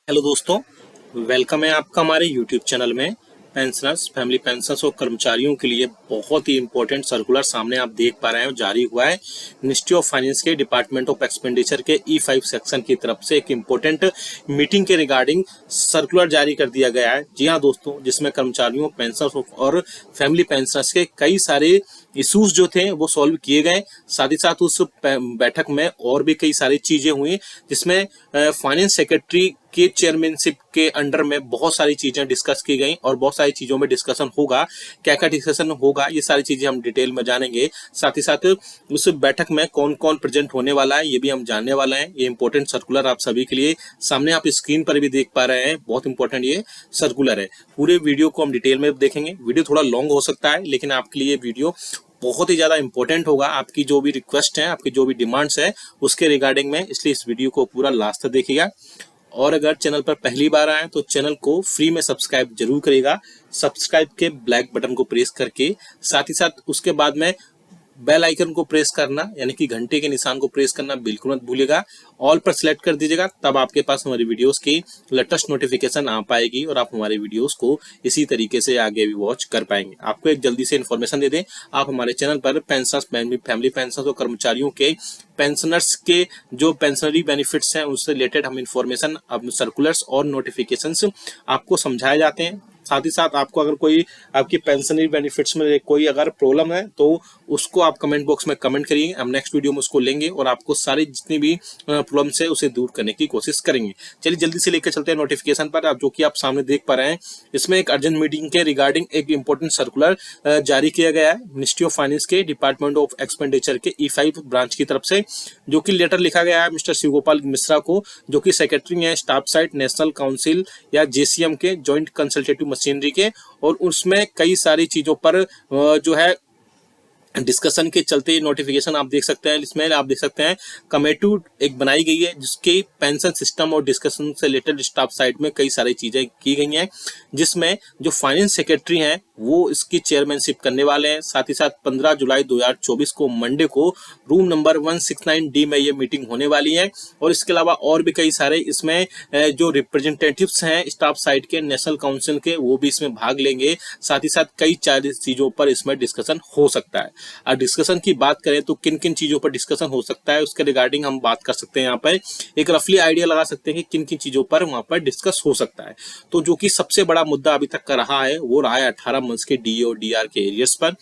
Hello दोस्तों, welcome है आपका हमारे यूट्यूब चैनल में। पेंशनर्स, फैमिली पेंशनर्स और कर्मचारियों के लिए बहुत ही इंपॉर्टेंट सर्कुलर सामने आप देख पा रहे हैं जारी हुआ है। मिनिस्ट्री ऑफ फाइनेंस के डिपार्टमेंट ऑफ एक्सपेंडिचर के E5 सेक्शन की तरफ से एक इम्पोर्टेंट मीटिंग के रिगार्डिंग सर्कुलर जारी कर दिया गया है। जी हाँ दोस्तों, जिसमें कर्मचारियों, पेंशनर्स और फैमिली पेंशनर्स के कई सारे इश्यूज जो थे वो सॉल्व किए गए। साथ ही साथ उस बैठक में और भी कई सारी चीजें हुई, जिसमें फाइनेंस सेक्रेटरी के चेयरमैनशिप के अंडर में बहुत सारी चीजें डिस्कस की गई और बहुत सारी चीजों में डिस्कशन होगा। क्या क्या डिस्कशन होगा, ये सारी चीजें हम डिटेल में जानेंगे। साथ ही साथ उस बैठक में कौन कौन प्रेजेंट होने वाला है, ये भी हम जानने वाले हैं। ये इंपॉर्टेंट सर्कुलर आप सभी के लिए सामने आप स्क्रीन पर भी देख पा रहे हैं। बहुत इंपॉर्टेंट ये सर्कुलर है। पूरे वीडियो को हम डिटेल में देखेंगे। वीडियो थोड़ा लॉन्ग हो सकता है, लेकिन आपके लिए वीडियो बहुत ही ज्यादा इंपॉर्टेंट होगा। आपकी जो भी रिक्वेस्ट है, आपकी जो भी डिमांड्स है, उसके रिगार्डिंग में, इसलिए इस वीडियो को पूरा लास्ट तक देखिएगा। और अगर चैनल पर पहली बार आए तो चैनल को फ्री में सब्सक्राइब जरूर करिएगा। सब्सक्राइब के ब्लैक बटन को प्रेस करके, साथ ही साथ उसके बाद में बेल आइकन को प्रेस करना, यानी कि घंटे के निशान को प्रेस करना बिल्कुल मत भूलिएगा। ऑल पर सिलेक्ट कर दीजिएगा, तब आपके पास हमारी वीडियोस की लेटेस्ट नोटिफिकेशन आ पाएगी और आप हमारे वीडियोस को इसी तरीके से आगे भी वॉच कर पाएंगे। आपको एक जल्दी से इन्फॉर्मेशन दे दें, आप हमारे चैनल पर पेंशनर्स, फैमिली पेंशनर्स और कर्मचारियों के पेंशनर्स के जो पेंशनरी बेनिफिट्स हैं उनसे रिलेटेड हम इन्फॉर्मेशन, सर्कुलर्स और नोटिफिकेशंस आपको समझाए जाते हैं। साथ ही साथ आपको अगर कोई आपकी पेंशनरी बेनिफिट्स में कोई अगर प्रॉब्लम है तो उसको आप कमेंट बॉक्स में कमेंट करिए। हम नेक्स्ट वीडियो में उसको लेंगे और आपको सारी जितनी भी प्रॉब्लम्स है उसे दूर करने की कोशिश करेंगे। चलिए जल्दी से लेकर चलते हैं नोटिफिकेशन पर, जो कि आप सामने देख पा रहे हैं। इसमें एक अर्जेंट मीटिंग के रिगार्डिंग एक इंपॉर्टेंट सर्कुलर जारी किया गया है मिनिस्ट्री ऑफ फाइनेंस के डिपार्टमेंट ऑफ एक्सपेंडिचर के E5 ब्रांच की तरफ से, जो कि लेटर लिखा गया है मिस्टर शिवगोपाल मिश्रा को, जो कि सेक्रेटरी है स्टाफ साइट नेशनल काउंसिल या JCM के जॉइंट कंसल्टेटिव मशीनरी के। और उसमें कई सारी चीजों पर जो है डिस्कशन के चलते नोटिफिकेशन आप देख सकते हैं। इसमें आप देख सकते हैं कमेटी एक बनाई गई है, जिसके पेंशन सिस्टम और डिस्कशन से रिलेटेड स्टाफ साइड में कई सारी चीजें की गई हैं, जिसमें जो फाइनेंस सेक्रेटरी हैं वो इसकी चेयरमैनशिप करने वाले हैं। साथ ही साथ 15 जुलाई 2024 को मंडे को रूम नंबर 169D में ये मीटिंग होने वाली है। और इसके अलावा और भी कई सारे इसमें जो रिप्रेजेंटेटिव्स हैं स्टाफ साइड के, नेशनल काउंसिल के, वो भी इसमें भाग लेंगे। साथ ही साथ कई चीजों पर इसमें डिस्कशन हो सकता है। और डिस्कशन की बात करें तो किन किन चीजों पर डिस्कशन हो सकता है उसके रिगार्डिंग हम बात कर सकते हैं। यहाँ पर एक रफली आइडिया लगा सकते हैं कि किन किन चीजों पर वहां पर डिस्कस हो सकता है। तो जो कि सबसे बड़ा मुद्दा अभी तक का रहा है वो रहा है 18 मंथ्स के DA और DR के एरियर्स पर,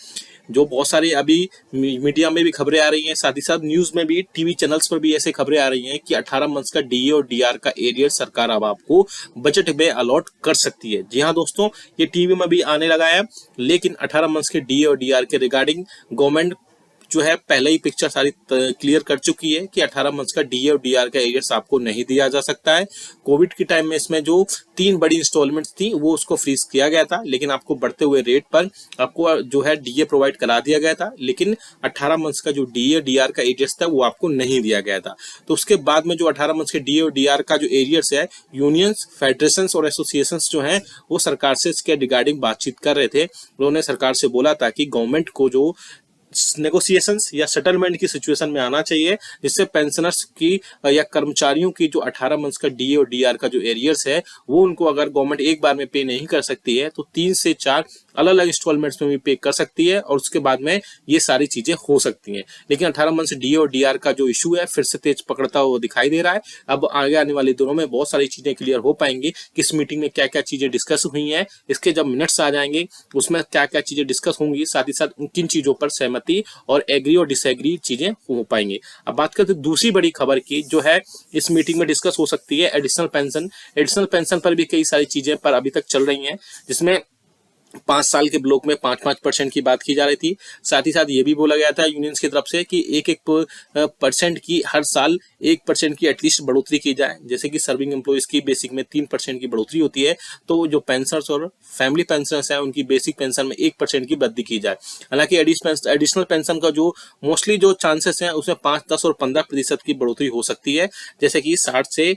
जो बहुत सारी अभी मीडिया में भी खबरें आ रही हैं। साथ ही साथ न्यूज में भी, टीवी चैनल्स पर भी ऐसे खबरें आ रही हैं कि 18 मंथ्स का DA और DR का एरियर सरकार अब आपको बजट में अलॉट कर सकती है। जी हाँ दोस्तों, ये टीवी में भी आने लगा है। लेकिन 18 मंथ्स के DA और DR के रिगार्डिंग गवर्नमेंट जो है पहले ही पिक्चर सारी क्लियर कर चुकी है कि 18 मंथ्स का DA और DR का एरियर्स आपको नहीं दिया जा सकता है। कोविड के टाइम में इसमें जो 3 बड़ी इंस्टॉलमेंट्स थी वो उसको फ्रीज किया गया था, लेकिन आपको बढ़ते हुए रेट पर आपको जो है DA प्रोवाइड करा दिया गया था, लेकिन 18 मंथ्स का जो DA DR का एरियर्स था वो आपको नहीं दिया गया था। तो उसके बाद में जो 18 मंथ्स के DA और DR का जो एरियर्स है, यूनियंस, फेडरेशंस और एसोसिएशंस जो हैं वो सरकार से इसके रिगार्डिंग बातचीत कर रहे थे। उन्होंने सरकार से बोला था कि गवर्नमेंट को जो नेगोशिएशंस या सेटलमेंट की सिचुएशन में आना चाहिए, जिससे पेंशनर्स की या कर्मचारियों की जो 18 मंथ्स का DA और DR का जो एरियर्स है वो उनको अगर गवर्नमेंट एक बार में पे नहीं कर सकती है तो 3 से 4 अलग अलग इंस्टॉलमेंट्स में भी पे कर सकती है, और उसके बाद में ये सारी चीजें हो सकती हैं। लेकिन 18 मंथ्स DA और DR का जो इशू है फिर से तेज पकड़ता हुआ दिखाई दे रहा है। अब आगे आने वाले दिनों में बहुत सारी चीजें क्लियर हो पाएंगी कि इस मीटिंग में क्या क्या चीजें डिस्कस हुई हैं। इसके जब मिनट्स आ जाएंगे उसमें क्या क्या चीजें डिस्कस होंगी, साथ ही साथ किन चीजों पर सहमति और एग्री और डिसएग्री चीजें हो पाएंगी। अब बात करते हैं दूसरी बड़ी खबर की, जो है इस मीटिंग में डिस्कस हो सकती है एडिशनल पेंशन। एडिशनल पेंशन पर भी कई सारी चीजें पर अभी तक चल रही हैं, जिसमें 5 साल के ब्लॉक में 5-5% की बात की जा रही थी। साथ ही साथ ये भी बोला गया था यूनियंस की तरफ से कि 1-1% की हर साल 1% की एटलीस्ट बढ़ोतरी की जाए। जैसे कि सर्विंग एम्प्लॉइज की बेसिक में 3% की बढ़ोतरी होती है, तो जो पेंशनर्स और फैमिली पेंशनर्स हैं उनकी बेसिक पेंशन में 1% की वृद्धि की जाए। हालांकि एडिशनल पेंशन का जो मोस्टली जो चांसेस हैं उसमें 5, 10 और 15% की बढ़ोतरी हो सकती है। जैसे कि 60 से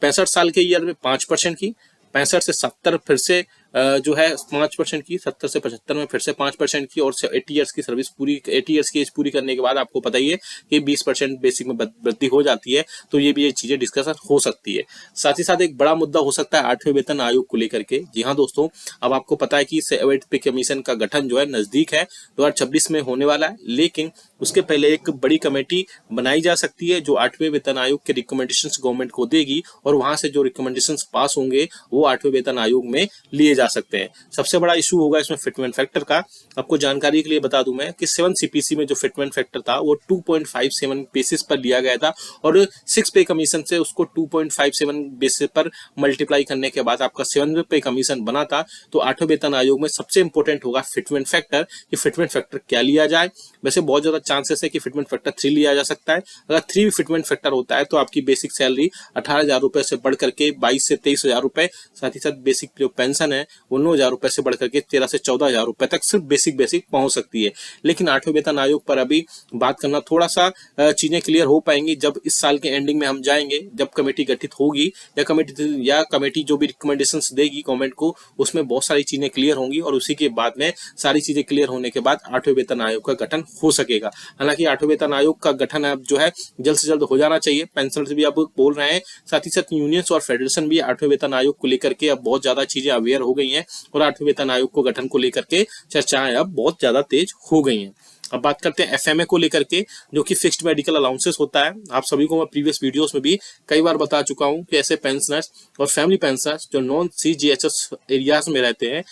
65 साल के ईयर में 5% की, 65 से 70 फिर से जो है 5% की, 70 से 75 में फिर से 5% की, और 80 ईयर्स की सर्विस पूरी, 80 ईयर्स की एज पूरी करने के बाद आपको पता ही है कि 20% बेसिक में वृद्धि हो जाती है। तो ये भी ये चीजें डिस्कस हो सकती है। साथ ही साथ एक बड़ा मुद्दा हो सकता है 8वें वेतन आयोग को लेकर के। जी हाँ दोस्तों, अब आपको पता है कि 7th पे कमीशन का गठन जो है नजदीक है, 2026 में होने वाला है, लेकिन उसके पहले एक बड़ी कमेटी बनाई जा सकती है जो 8वें वेतन आयोग के रिकमेंडेशंस गवर्नमेंट को देगी, और वहां से जो रिकमेंडेशंस पास होंगे वो 8वें वेतन आयोग में लिए जा सकते हैं। सबसे बड़ा इशू होगा इसमें फिटमेंट फैक्टर का। आपको जानकारी के लिए बता दूं मैं कि 7 सीपीसी में जो फिटमेंट फैक्टर था वो 2.57 बेसिस पर लिया गया था, और 6 पे कमीशन से उसको 2.57 बेसिस पर मल्टीप्लाई करने के बाद आपका 7 पे कमीशन बना था। तो 8वें वेतन आयोग में सबसे इंपॉर्टेंट होगा फिटमेंट फैक्टर, कि फिटमेंट फैक्टर क्या लिया जाए। वैसे बहुत ज्यादा चांसेस है कि फिटमेंट फैक्टर 3 लिया जा सकता है। अगर 3 फिटमेंट फैक्टर होता है तो आपकी बेसिक सैलरी 18,000 रुपए से बढ़ करके 22 से 23,000 रुपए, साथ ही साथ बेसिक जो पेंशन है वो 9,000 रुपए से बढ़ करके 13 से 14,000 रुपए तक सिर्फ बेसिक पहुंच सकती है। लेकिन 8वें वेतन आयोग पर अभी बात करना थोड़ा सा चीजें क्लियर हो पाएंगी जब इस साल के एंडिंग में हम जाएंगे, जब कमेटी गठित होगी, या कमेटी जो भी रिकमेंडेशंस देगी गवर्नमेंट को, उसमें बहुत सारी चीजें क्लियर होंगी, और उसी के बाद में सारी चीजें क्लियर होने के बाद 8वें वेतन आयोग का गठन हो सकेगा। हालांकि 8वें वेतन आयोग का गठन अब जो है जल्द से जल्द हो जाना चाहिए। पेंशनर्स भी अब बोल रहे हैं, साथ ही साथ यूनियंस और फेडरेशन भी 8वें वेतन आयोग को लेकर के अब बहुत ज्यादा चीजें अवेयर हो गई हैं, और 8वें वेतन आयोग को गठन को लेकर के चर्चाएं अब बहुत ज्यादा तेज हो गई हैं। अब बात करते हैं एफएमए को लेकर के, जो कि फिक्स्ड मेडिकल अलाउंसेस होता है। आप सभी को मैं प्रीवियस वीडियोस में भी कई बार बता चुका हूं कि ऐसे पेंशनर्स और फैमिली पेंशनर्स जो नॉन सीजीएचएस एरियाज में रहते हैं,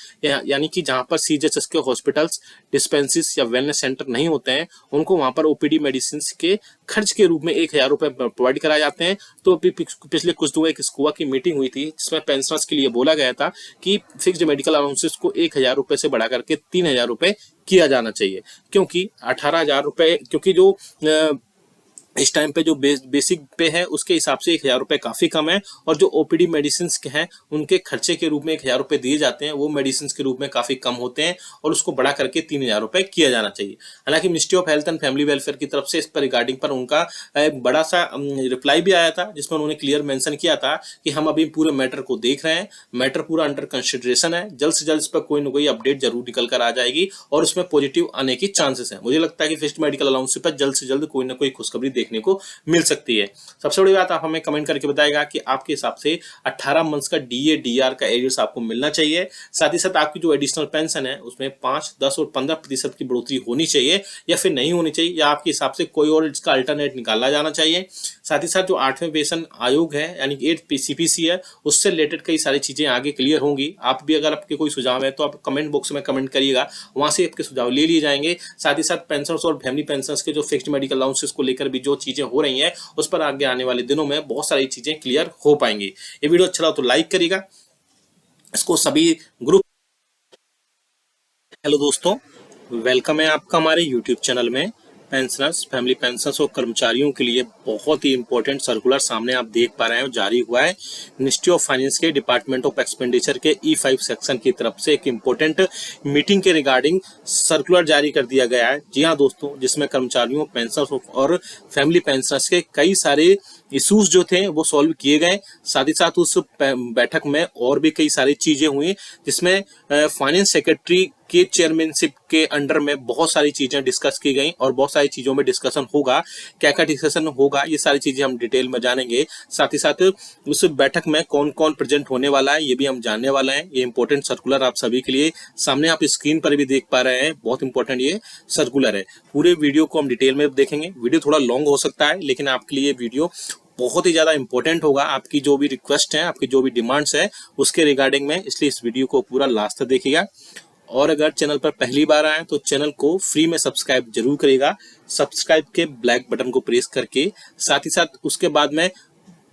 यानी कि जहां पर सीजीएचएस के हॉस्पिटल्स, डिस्पेंसरीज या वेलनेस सेंटर नहीं होते हैं, उनको वहां पर ओपीडी मेडिसिन के खर्च के रूप में 1,000 रुपए प्रोवाइड कराए जाते हैं। तो पिछले कुछ दिनों एक स्कूआ की मीटिंग हुई थी जिसमें पेंशनर्स के लिए बोला गया था कि फिक्स्ड मेडिकल अलाउंसेस को 1,000 रुपए से बढ़ा करके 3,000 रुपए किया जाना चाहिए, क्योंकि 18,000 रुपए, क्योंकि जो इस टाइम पे जो बेसिक पे है उसके हिसाब से 1,000 रुपए काफी कम है, और जो ओपीडी मेडिसिन के हैं उनके खर्चे के रूप में 1,000 रुपए दिए जाते हैं, वो मेडिसिन के रूप में काफी कम होते हैं, और उसको बढ़ा करके 3,000 रुपए किया जाना चाहिए। हालांकि ministry of health and family welfare की तरफ से इस पर रिगार्डिंग पर उनका एक बड़ा सा रिप्लाई भी आया था, जिसमें उन्होंने क्लियर मेंशन किया था कि हम अभी पूरे मैटर को देख रहे हैं, मैटर पूरा अंडर कंसिडरेशन है, जल्द से जल्द इस पर कोई ना कोई अपडेट जरूर निकल कर आ जाएगी, और उसमें पॉजिटिव आने की चांसेस है। मुझे लगता है कि फिक्स्ड मेडिकल अलाउंस पर जल्द से जल्द कोई ना कोई खुशखबरी देखने को मिल सकती है। सबसे बड़ी बात, आप हमें कमेंट करके बताएगा कि आपके हिसाब से 18 मंथ्स का डीए डीआर का एरियर्स आपको मिलना चाहिए। साथ ही साथ आपकी जो एडिशनल पेंशन है उसमें 5, 10 और 15% की बढ़ोतरी होनी चाहिए, या फिर नहीं होनी चाहिए, या आपके हिसाब से कोई और इसका अल्टरनेट निकाला जाना चाहिए। साथ ही साथ जो 8वें वेतन आयोग है यानी कि 8 सीपीसी है, उससे रिलेटेड कई सारी चीजें आगे क्लियर होंगी। आप भी अगर आपके कोई सुझाव है तो आप कमेंट बॉक्स में कमेंट करिएगा, वहां से आपके सुझाव ले लिए जाएंगे। साथ ही साथ पेंशनर्स और फैमिली पेंशनर्स के जो फिक्स्ड मेडिकल अलाउंसेस को लेकर भी जो चीजें हो रही हैं उस पर आगे आने वाले दिनों में बहुत सारी चीजें क्लियर हो पाएंगी। ये वीडियो अच्छा लगा तो लाइक करिएगा, इसको सभी ग्रुप। हेलो दोस्तों, वेलकम है आपका हमारे यूट्यूब चैनल में। पेंशनर्स, फैमिली पेंशनर्स और कर्मचारियों के लिए बहुत ही इंपॉर्टेंट सर्कुलर सामने आप देख पा रहे हैं, जारी हुआ है मिनिस्ट्री ऑफ फाइनेंस के डिपार्टमेंट ऑफ एक्सपेंडिचर के E5 सेक्शन की तरफ से एक इंपॉर्टेंट मीटिंग के रिगार्डिंग सर्कुलर जारी कर दिया गया है। जी हाँ दोस्तों, जिसमें कर्मचारियों, पेंशनर्स और फैमिली पेंशनर्स के कई सारे इश्यूज जो थे वो सॉल्व किए गए। साथ ही साथ उस बैठक में और भी कई सारी चीजें हुई, जिसमें फाइनेंस सेक्रेटरी के चेयरमैनशिप के अंडर में बहुत सारी चीजें डिस्कस की गई, और बहुत सारी चीजों में डिस्कशन होगा। क्या क्या डिस्कशन होगा ये सारी चीजें हम डिटेल में जानेंगे। साथ ही साथ उस बैठक में कौन कौन प्रेजेंट होने वाला है ये भी हम जानने वाले हैं। ये इंपॉर्टेंट सर्कुलर आप सभी के लिए सामने आप स्क्रीन पर भी देख पा रहे हैं, बहुत इंपॉर्टेंट ये सर्कुलर है। पूरे वीडियो को हम डिटेल में देखेंगे। वीडियो थोड़ा लॉन्ग हो सकता है, लेकिन आपके लिए वीडियो बहुत ही ज्यादा इंपॉर्टेंट होगा। आपकी जो भी रिक्वेस्ट है, आपकी जो भी डिमांड्स है उसके रिगार्डिंग में, इसलिए इस वीडियो को पूरा लास्ट तक देखिएगा। और अगर चैनल पर पहली बार आए तो चैनल को फ्री में सब्सक्राइब जरूर करिएगा, सब्सक्राइब के ब्लैक बटन को प्रेस करके। साथ ही साथ उसके बाद में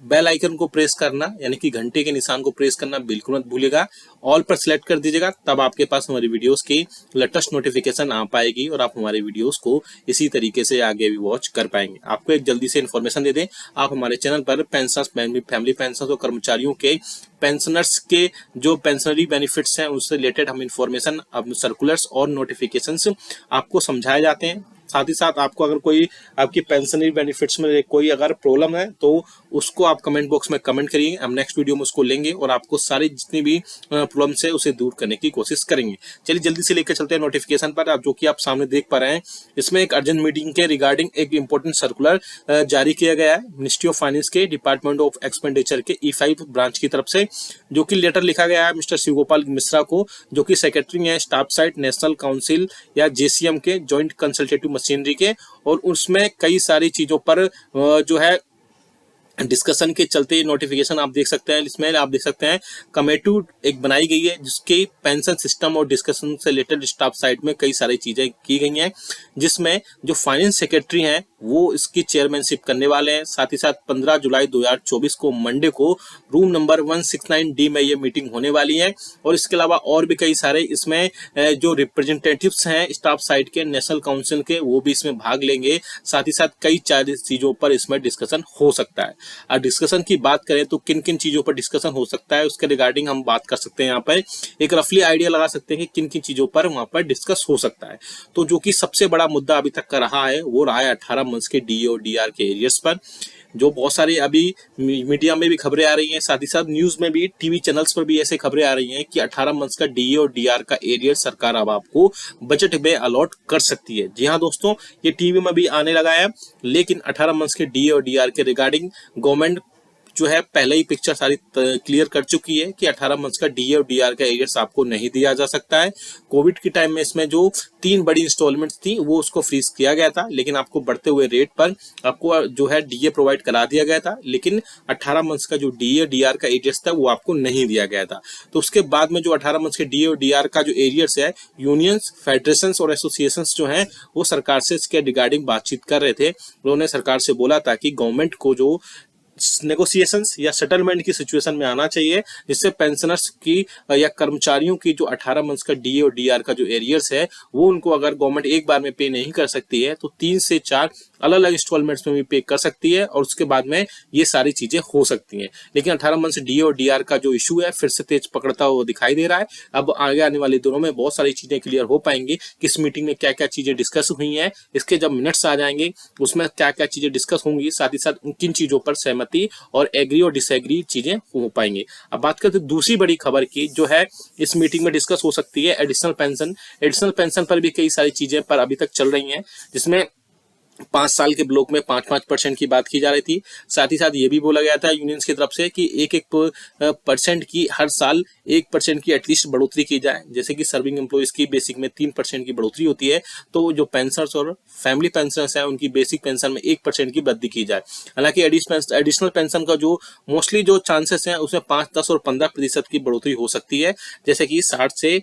बेल आइकन को प्रेस करना, यानी कि घंटे के निशान को प्रेस करना बिल्कुल मत भूलिएगा। ऑल पर सिलेक्ट कर दीजिएगा, तब आपके पास हमारी वीडियोस की लेटेस्ट नोटिफिकेशन आ पाएगी, और आप हमारे वीडियोस को इसी तरीके से आगे भी वॉच कर पाएंगे। आपको एक जल्दी से इन्फॉर्मेशन दे दें, आप हमारे चैनल पर पेंशनर्स, फैमिली पेंशनर्स और कर्मचारियों के पेंशनर्स के जो पेंशनरी बेनिफिट्स हैं उससे रिलेटेड हम इन्फॉर्मेशन, सर्कुलर्स और नोटिफिकेशंस आपको समझाए जाते हैं। साथ ही साथ आपको अगर कोई आपकी पेंशनरी बेनिफिट्स में कोई अगर प्रॉब्लम है तो उसको आप कमेंट बॉक्स में कमेंट करिए, हम नेक्स्ट वीडियो में उसको लेंगे और आपको सारी जितनी भी प्रॉब्लम्स है उसे दूर करने की कोशिश करेंगे। चलिए जल्दी से लेकर चलते हैं नोटिफिकेशन पर, जो कि आप सामने देख पा रहे हैं। इसमें एक अर्जेंट मीटिंग के रिगार्डिंग एक इंपॉर्टेंट सर्कुलर जारी किया गया है मिनिस्ट्री ऑफ फाइनेंस के डिपार्टमेंट ऑफ एक्सपेंडिचर के E5 ब्रांच की तरफ से, जो कि लेटर लिखा गया है मिस्टर शिवगोपाल मिश्रा को, जो कि सेक्रेटरी है स्टाफ साइट नेशनल काउंसिल या JCM के जॉइंट कंसल्टेटिव मशीनरी के। और उसमें कई सारी चीजों पर जो है डिस्कशन के चलते नोटिफिकेशन आप देख सकते हैं। इसमें आप देख सकते हैं कमेटी एक बनाई गई है जिसके पेंशन सिस्टम और डिस्कशन से रिलेटेड स्टाफ साइड में कई सारी चीजें की गई हैं, जिसमें जो फाइनेंस सेक्रेटरी हैं वो इसकी चेयरमैनशिप करने वाले हैं। साथ ही साथ 15 जुलाई 2024 को मंडे को रूम नंबर 169D में ये मीटिंग होने वाली है। और इसके अलावा और भी कई सारे इसमें जो रिप्रेजेंटेटिव्स हैं स्टाफ साइड के नेशनल काउंसिल के वो भी इसमें भाग लेंगे। साथ ही साथ कई चीजों पर इसमें डिस्कशन हो सकता है। अब डिस्कशन की बात करें तो किन किन चीजों पर डिस्कशन हो सकता है उसके रिगार्डिंग हम बात कर सकते हैं। यहाँ पर एक रफली आइडिया लगा सकते हैं कि किन किन चीजों पर वहां पर डिस्कस हो सकता है। तो जो कि सबसे बड़ा मुद्दा अभी तक का रहा है वो रहा है 18 मंथ्स के DA और DR के एरियर्स पर, जो बहुत सारी अभी मीडिया में भी खबरें आ रही हैं, साथ ही साथ न्यूज में भी टीवी चैनल्स पर भी ऐसे खबरें आ रही हैं कि 18 मंथ्स का DA और DR का एरियर सरकार अब आपको बजट में अलॉट कर सकती है। जी हाँ दोस्तों, ये टीवी में भी आने लगा है, लेकिन 18 मंथ्स के DA और DR के रिगार्डिंग गवर्नमेंट जो है पहले ही पिक्चर सारी क्लियर कर चुकी है कि 18 मंथ्स का DA और DR का एरियर्स आपको नहीं दिया जा सकता है। कोविड के टाइम में इसमें जो 3 बड़ी इंस्टॉलमेंट्स थी वो उसको फ्रीज किया गया था, लेकिन आपको बढ़ते हुए रेट पर आपको जो है DA प्रोवाइड करा दिया गया था, लेकिन 18 मंथ्स का जो DA DR का एरियर्स था वो आपको नहीं दिया गया था। तो उसके बाद में जो 18 मंथ्स के DA और DR का जो एरियर्स है, यूनियंस, फेडरेशंस और एसोसिएशंस जो हैं वो सरकार से इसके रिगार्डिंग बातचीत कर रहे थे। उन्होंने सरकार से बोला था कि गवर्नमेंट को जो नेगोशिएशंस या सेटलमेंट की सिचुएशन में आना चाहिए, जिससे पेंशनर्स की या कर्मचारियों की जो 18 मंथ्स का DA और DR का जो एरियर्स है वो उनको अगर गवर्नमेंट एक बार में पे नहीं कर सकती है तो 3 से 4 अलग अलग इंस्टॉलमेंट्स में भी पे कर सकती है और उसके बाद में ये सारी चीजें हो सकती हैं। लेकिन 18 मंथ्स DA और DR का जो इशू है फिर से तेज पकड़ता हुआ दिखाई दे रहा है। अब आगे आने वाले दिनों में बहुत सारी चीजें क्लियर हो पाएंगी कि इस मीटिंग में क्या क्या चीजें डिस्कस हुई हैं, इसके जब मिनट्स आ जाएंगे उसमें क्या क्या चीजें डिस्कस होंगी, साथ ही साथ किन चीजों पर सहमति और एग्री और डिसएग्री चीजें हो पाएंगी। अब बात करते हैं दूसरी बड़ी खबर की, जो है इस मीटिंग में डिस्कस हो सकती है एडिशनल पेंशन। एडिशनल पेंशन पर भी कई सारी चीजें पर अभी तक चल रही हैं, जिसमें 5 साल के ब्लॉक में 5-5% की बात की जा रही थी। साथ ही साथ ये भी बोला गया था यूनियंस की तरफ से कि 1-1% की हर साल 1% की एटलीस्ट बढ़ोतरी की जाए। जैसे कि सर्विंग एम्प्लॉइज की बेसिक में 3% की बढ़ोतरी होती है, तो जो पेंशनर्स और फैमिली पेंशनर्स हैं उनकी बेसिक पेंशन में 1% की वृद्धि की जाए। हालांकि एडिशनल पेंशन का जो मोस्टली जो चांसेस हैं उसमें 5, 10 और 15% की बढ़ोतरी हो सकती है। जैसे कि 60 से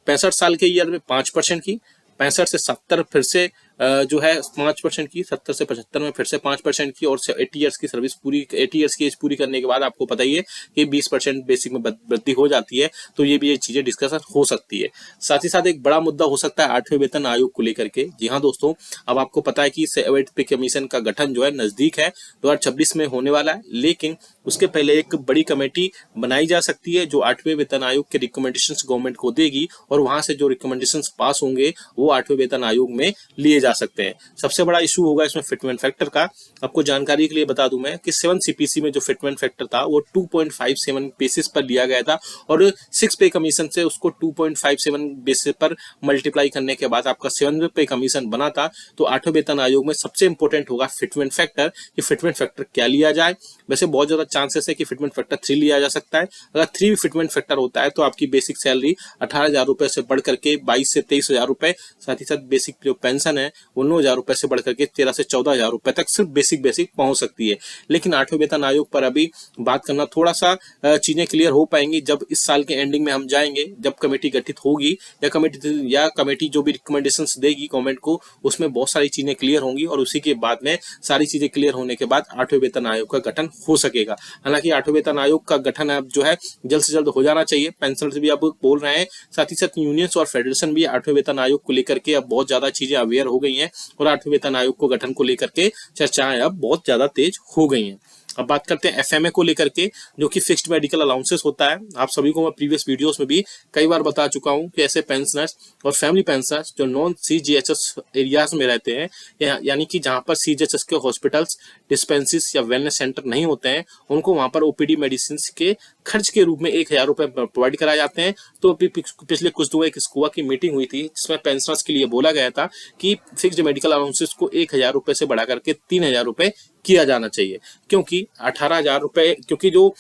65 साल के ईयर में 5% की, 65 से 70 फिर से जो है 5% की, 70 से 75 में फिर से 5% की, और 80 ईयर्स की सर्विस पूरी 80 ईयर्स की एज पूरी करने के बाद आपको पता ही है कि 20% बेसिक में वृद्धि हो जाती है। तो ये भी ये चीजें डिस्कशन हो सकती है। साथ ही साथ एक बड़ा मुद्दा हो सकता है 8वें वेतन आयोग को लेकर के। जी हाँ दोस्तों, अब आपको पता है कि 7th पे कमीशन का गठन जो है नजदीक है, 2026 में होने वाला है, लेकिन उसके पहले एक बड़ी कमेटी बनाई जा सकती है जो 8वें वेतन आयोग के रिकमेंडेशंस गवर्नमेंट को देगी, और वहां से जो रिकमेंडेशंस पास होंगे वो 8वें वेतन आयोग में लिए जा सकते हैं। सबसे बड़ा इशू होगा इसमें फिटमेंट फैक्टर का। आपको जानकारी के लिए बता दूं मैं कि 7 CPC में जो फिटमेंट फैक्टर था वो 2.57 बेसिस पर लिया गया था, और 6 पे कमीशन से उसको 2.57 बेसिस पर मल्टीप्लाई करने के बाद आपका 7 पे कमीशन बना था। तो 8वें वेतन आयोग में सबसे इंपॉर्टेंट होगा फिटमेंट फैक्टर, कि फिटमेंट फैक्टर क्या लिया जाए। वैसे बहुत ज्यादा चांसेस है कि फिटमेंट फैक्टर 3 लिया जा सकता है। अगर 3 फिटमेंट फैक्टर होता है तो आपकी बेसिक सैलरी 18,000 रुपए से बढ़ करके 22 से 23,000 रुपए, साथ ही साथ बेसिक जो पेंशन है वो 9,000 रुपए से बढ़ करके 13 से 14,000 रुपए तक सिर्फ बेसिक पहुंच सकती है। लेकिन 8वें वेतन आयोग पर अभी बात करना थोड़ा सा चीजें क्लियर हो पाएंगी जब इस साल के एंडिंग में हम जाएंगे, जब कमेटी गठित होगी या कमेटी जो भी रिकमेंडेशंस देगी गवर्नमेंट को, उसमें बहुत सारी चीजें क्लियर होंगी, और उसी के बाद में सारी चीजें क्लियर होने के बाद 8वें वेतन आयोग का गठन हो सकेगा। हालांकि 8वें वेतन आयोग का गठन अब जो है जल्द से जल्द हो जाना चाहिए। पेंशनर्स भी अब बोल रहे हैं, साथ ही साथ यूनियंस और फेडरेशन भी 8वें वेतन आयोग को लेकर के अब बहुत ज्यादा चीजें अवेयर हो गई हैं, और 8वें वेतन आयोग को गठन को लेकर के चर्चाएं अब बहुत ज्यादा तेज हो गई हैं। अब बात करते हैं एफएमए को लेकर के, जो कि फिक्स्ड मेडिकल अलाउंसेस होता है। आप सभी को मैं प्रीवियस वीडियोस में भी कई बार बता चुका हूं कि ऐसे पेंशनर्स और फैमिली पेंशनर्स जो नॉन सीजीएचएस एरियाज में रहते हैं, यानी कि जहां पर सीजीएचएस के हॉस्पिटल्स, डिस्पेंसरीज या वेलनेस सेंटर नहीं होते हैं, उनको वहां पर ओपीडी मेडिसिन के खर्च के रूप में 1000 रुपए प्रोवाइड कराए जाते हैं। तो अभी पिछले कुछ दिनों एक स्कूआ की मीटिंग हुई थी जिसमें पेंशनर्स के लिए बोला गया था कि फिक्स्ड मेडिकल अलाउंसेस को 1000 रुपए से बढ़ा करके 3000 रुपए किया जाना चाहिए, क्योंकि 18,000 रुपए, क्योंकि जो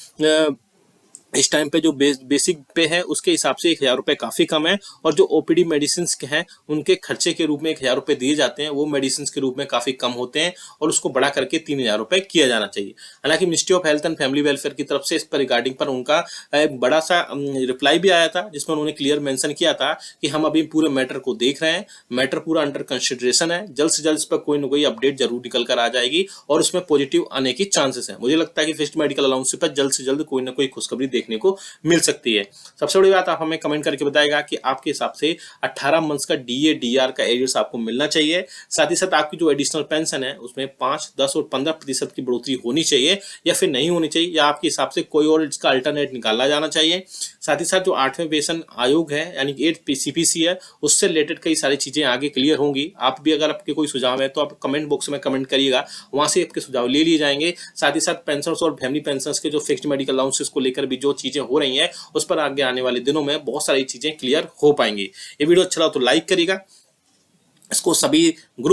इस टाइम पे जो बेसिक पे है उसके हिसाब से 1000 रुपए काफी कम है, और जो ओपीडी मेडिसिन के हैं उनके खर्चे के रूप में 1000 रुपए दिए जाते हैं, वो मेडिसिन के रूप में काफी कम होते हैं, और उसको बढ़ा करके 3000 रुपए किया जाना चाहिए। हालांकि ministry of health and family welfare की तरफ से इस पर रिगार्डिंग पर उनका एक बड़ा सा रिप्लाई भी आया था, जिसमें उन्होंने क्लियर मेंशन किया था कि हम अभी पूरे मैटर को देख रहे हैं, मैटर पूरा अंडर कंसिडरेशन है, जल्द से जल्द इस पर कोई ना कोई अपडेट जरूर निकल कर आ जाएगी और उसमें पॉजिटिव आने की चांसेस है। मुझे लगता है कि फिक्स्ड मेडिकल अलाउंस पर जल्द से जल्द कोई ना कोई खुशखबरी देखने को मिल सकती है। सबसे बड़ी बात, आप हमें कमेंट करके बताएगा कि आपके हिसाब से 18 मंथ्स का डीए डीआर का एरियर्स आपको मिलना चाहिए। साथ ही साथ आपकी जो एडिशनल पेंशन है उसमें 5, 10 और 15% की बढ़ोतरी होनी चाहिए या फिर नहीं होनी चाहिए, या आपके हिसाब से कोई और इसका अल्टरनेट निकाला जाना चाहिए। साथ ही साथ जो 8वें वेतन आयोग है यानी कि 8 सीपीसी है, उससे रिलेटेड कई सारी चीजें आगे क्लियर होंगी। आप भी अगर आपके कोई सुझाव है तो आप कमेंट बॉक्स में कमेंट करिएगा, वहां से आपके सुझाव ले लिए जाएंगे। साथ ही साथ पेंशनर्स और फैमिली पेंशनर्स के जो फिक्स्ड मेडिकल अलाउंसेस को लेकर भी जो चीजें हो रही हैं उस पर आगे आने वाले दिनों में बहुत सारी चीजें क्लियर हो पाएंगी। ये वीडियो अच्छा लगा तो लाइक करिएगा, इसको सभी ग्रुप